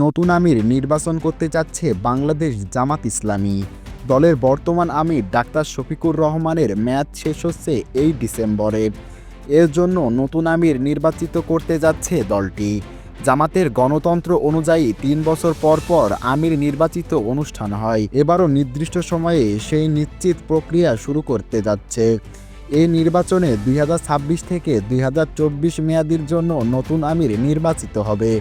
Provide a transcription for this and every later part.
নতুন আমির নির্বাচন করতে যাচ্ছে বাংলাদেশ জামাত ইসলামী। দলের বর্তমান আমির ডাক্তার শফিকুর রহমানের মেয়াদ শেষ হচ্ছে এই ডিসেম্বরে। এর জন্য নতুন আমির নির্বাচিত করতে যাচ্ছে দলটি। জামাতের গণতন্ত্র অনুযায়ী ৩ বছর পর পর আমির নির্বাচিত অনুষ্ঠান হয়। এবারও নির্দিষ্ট সময়ে সেই নিশ্চিত প্রক্রিয়া শুরু করতে যাচ্ছে। এই নির্বাচনে ২০২৬ থেকে ২০২৪ মেয়াদের জন্য নতুন আমির নির্বাচিত হবে।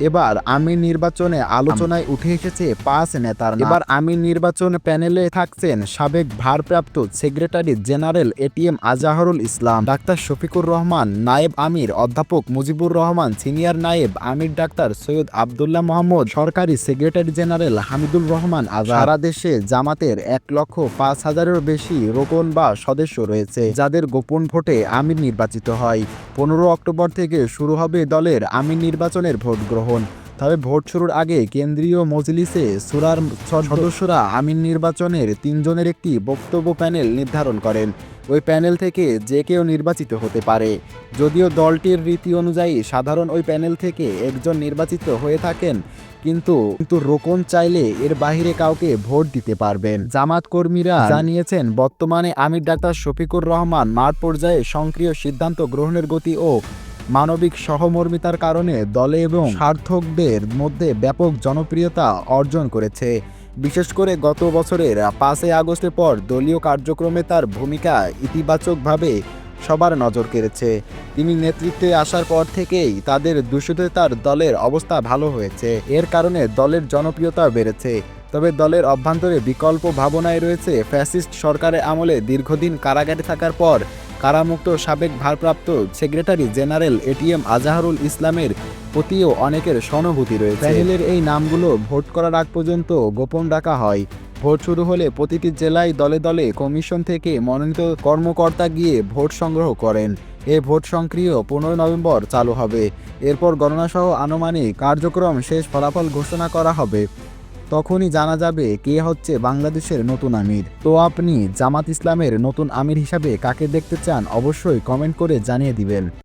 এবার আমির নির্বাচনে আলোচনায় উঠে এসেছে ৫ নেতার নাম। এবার আমির নির্বাচন প্যানেলে থাকছেন সাবেক ভারপ্রাপ্ত সেক্রেটারি জেনারেল এটিএম আজাহরুল ইসলাম, ডাক্তার শফিকুর রহমান, নায়েব আমির অধ্যাপক মুজিবুর রহমান, সিনিয়র নায়েব আমির ডাক্তার সৈয়দ আবদুল্লাহ মোহাম্মদ, সরকারি সেক্রেটারি জেনারেল হামিদুর রহমান আজাদ। সারা দেশে জামাতের ১,৫,০০০-এরও বেশি রোকন বা সদস্য রয়েছে, যাদের গোপন ভোটে আমির নির্বাচিত হয়। ১৫ অক্টোবর থেকে শুরু হবে দলের আমির নির্বাচনের ভোট গ্রহণ। তবে ভোট শুরুর আগে কেন্দ্রীয় মজলিসে শুরার সদস্যরা আমির নির্বাচনের ৩ জনের একটি বক্তব্য প্যানেল নির্ধারণ করেন। ওই প্যানেল থেকে যে কেউ নির্বাচিত হতে পারে। যদিও দলটির রীতি অনুযায়ী সাধারণ ওই প্যানেল থেকে একজন নির্বাচিত হয়ে থাকেন, কিন্তু রোকন চাইলে এর বাইরে কাউকে ভোট দিতে পারবেন। জামাত কর্মীরা জানিয়েছেন, বর্তমানে আমির ডাক্তার শফিকুর রহমান মাঠ পর্যায়ে সক্রিয় সিদ্ধান্ত গ্রহণের গতি ও মানবিক সহমর্মিতার কারণে দলে এবং সমর্থকদের মধ্যে ব্যাপক জনপ্রিয়তা অর্জন করেছে। বিশেষ করে গত বছরের ৫ই আগস্টের পর দলীয় কার্যক্রমে তার ভূমিকা ইতিবাচকভাবে সবার নজর কেড়েছে। তিনি নেতৃত্বে আসার পর থেকেই তাদের দূষিত তার দলের অবস্থা ভালো হয়েছে। এর কারণে দলের জনপ্রিয়তা বেড়েছে। তবে দলের অভ্যন্তরে বিকল্প ভাবনায় রয়েছে। ফ্যাসিস্ট সরকারের আমলে দীর্ঘদিন কারাগারে থাকার পর কারামুক্ত সাবেক ভারপ্রাপ্ত সেক্রেটারি জেনারেল এটিএম আজাহরুল ইসলামের প্রতিও অনেকের সহানুভূতি রয়েছে। প্যানেলের এই নামগুলো ভোট করার আগ পর্যন্ত গোপন রাখা হয়। ভোট শুরু হলে প্রতিটি জেলায় দলে দলে কমিশন থেকে মনোনীত কর্মকর্তা গিয়ে ভোট সংগ্রহ করেন। এই ভোট সক্রিয় ১৫ নভেম্বর চালু হবে। এরপর গণনাসহ আনুমানিক কার্যক্রম শেষ ফলাফল ঘোষণা করা হবে। তখনই জানা যাবে কে হচ্ছে বাংলাদেশের নতুন আমির। তো আপনি জামাত ইসলামের নতুন আমির হিসাবে কাকে দেখতে চান অবশ্যই কমেন্ট করে জানিয়ে দিবেন।